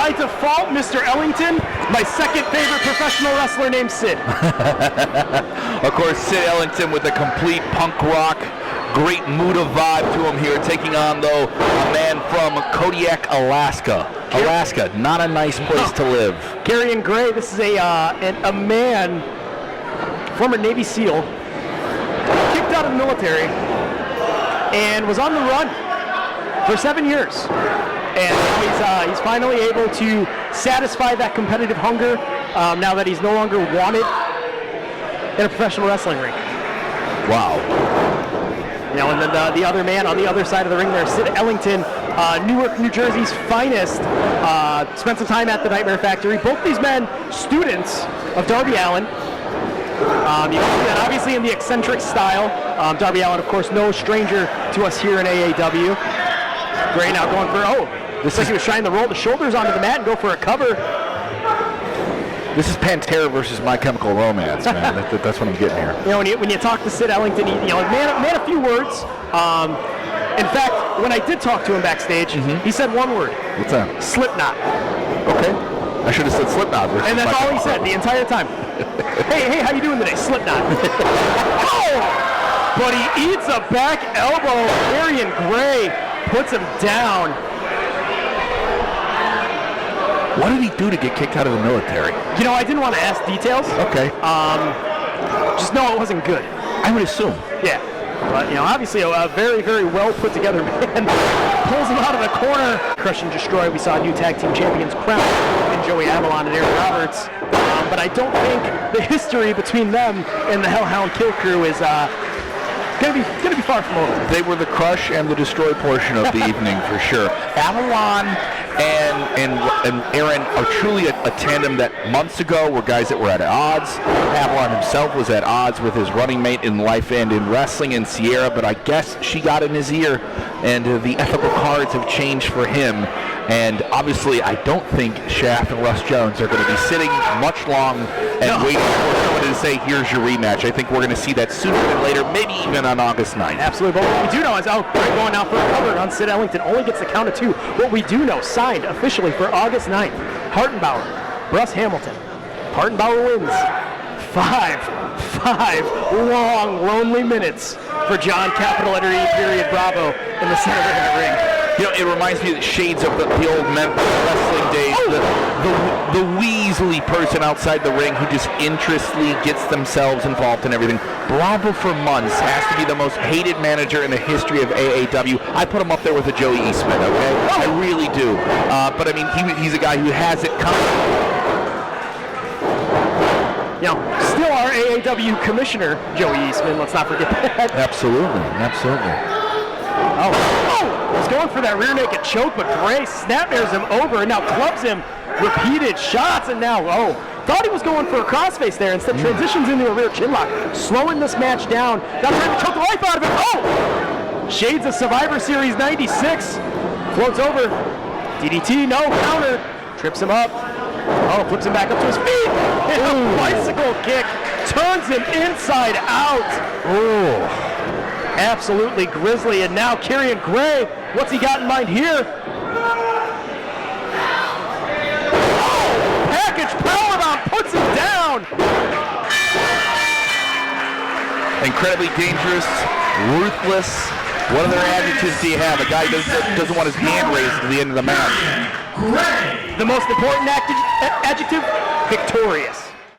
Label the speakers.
Speaker 1: by default, Mr. Ellington, my second favorite professional wrestler named Sid.
Speaker 2: Of course, Sid Ellington with a complete punk rock, great mood of vibe to him here, taking on, though, a man from Kodiak, Alaska. Alaska, not a nice place to live.
Speaker 1: Kiran Gray, this is a man, former Navy SEAL, kicked out of the military, and was on the run for 7 years. And he's finally able to satisfy that competitive hunger now that he's no longer wanted in a professional wrestling ring.
Speaker 2: Wow.
Speaker 1: You know, and then the other man on the other side of the ring there, Sid Ellington, Newark, New Jersey's finest, spent some time at the Nightmare Factory. Both these men, students of Darby Allin. You can see that obviously in the eccentric style. Darby Allin, of course, no stranger to us here in AAW. Gray now going for, looks like he was trying to roll the shoulders onto the mat and go for a cover.
Speaker 2: This is Pantera versus My Chemical Romance, man. That's what I'm getting here.
Speaker 1: You know, when you talk to Sid Ellington, man a few words. In fact, when I did talk to him backstage, he said one word.
Speaker 2: What's that?
Speaker 1: Slipknot.
Speaker 2: Okay. I should have said Slipknot versus
Speaker 1: And that's all he said the entire time. hey, how you doing today? Slipknot. But he eats a back elbow. Kiran Gray puts him down.
Speaker 2: What did he do to get kicked out of the military?
Speaker 1: You know, I didn't want to ask details.
Speaker 2: Okay.
Speaker 1: Just know it wasn't good.
Speaker 2: I would assume.
Speaker 1: Yeah. But, you know, obviously a very, very well put together man. Pulls him out of the corner. Crush and Destroy. We saw new tag team champions crowned in Joey Avalon and Eric Roberts. But I don't think the history between them and the Hellhound Kill Crew is gonna be far from over.
Speaker 2: They were the Crush and the Destroy portion of the evening for sure. Avalon and Aaron are truly a tandem that months ago were guys that were at odds. Avalon himself was at odds with his running mate in life and in wrestling in Sierra, but I guess she got in his ear, and the ethical cards have changed for him. And obviously, I don't think Shaft and Russ Jones are going to be sitting much long and waiting for someone to say, here's your rematch. I think we're going to see that sooner than later, maybe even on August 9th.
Speaker 1: Absolutely. But what we do know is, Gray going out for a cover on Sid Ellington. Only gets the count of 2. What we do know, signed officially for August 9th, Hartenbauer, Russ Hamilton. Hartenbauer wins. 5 long, lonely minutes for John Capital Letter E period Bravo in the center of the ring.
Speaker 2: You know, it reminds me of the shades of the old Memphis wrestling days. The Weasley person outside the ring who just interestedly gets themselves involved in everything. Bravo for months has to be the most hated manager in the history of AAW. I put him up there with a Joey Eastman, okay? I really do. But I mean, he's a guy who has it coming.
Speaker 1: You know, still our AAW commissioner, Joey Eastman. Let's not forget that.
Speaker 2: Absolutely.
Speaker 1: He's going for that rear naked choke, but Gray snapmares him over and now clubs him. Repeated shots, and now, thought he was going for a crossface there. Instead, transitions into a rear chinlock, slowing this match down. Now trying to choke the life out of it. Shades of Survivor Series 96. Floats over. DDT, no counter. Trips him up. Flips him back up to his feet. And a bicycle kick turns him inside out. Absolutely grisly. And now Kiran Gray, what's he got in mind here? Package powerbomb puts him down.
Speaker 2: Incredibly dangerous, ruthless. What other adjectives do you have? A guy doesn't want his hand raised at the end of the match.
Speaker 1: The most important adjective, victorious.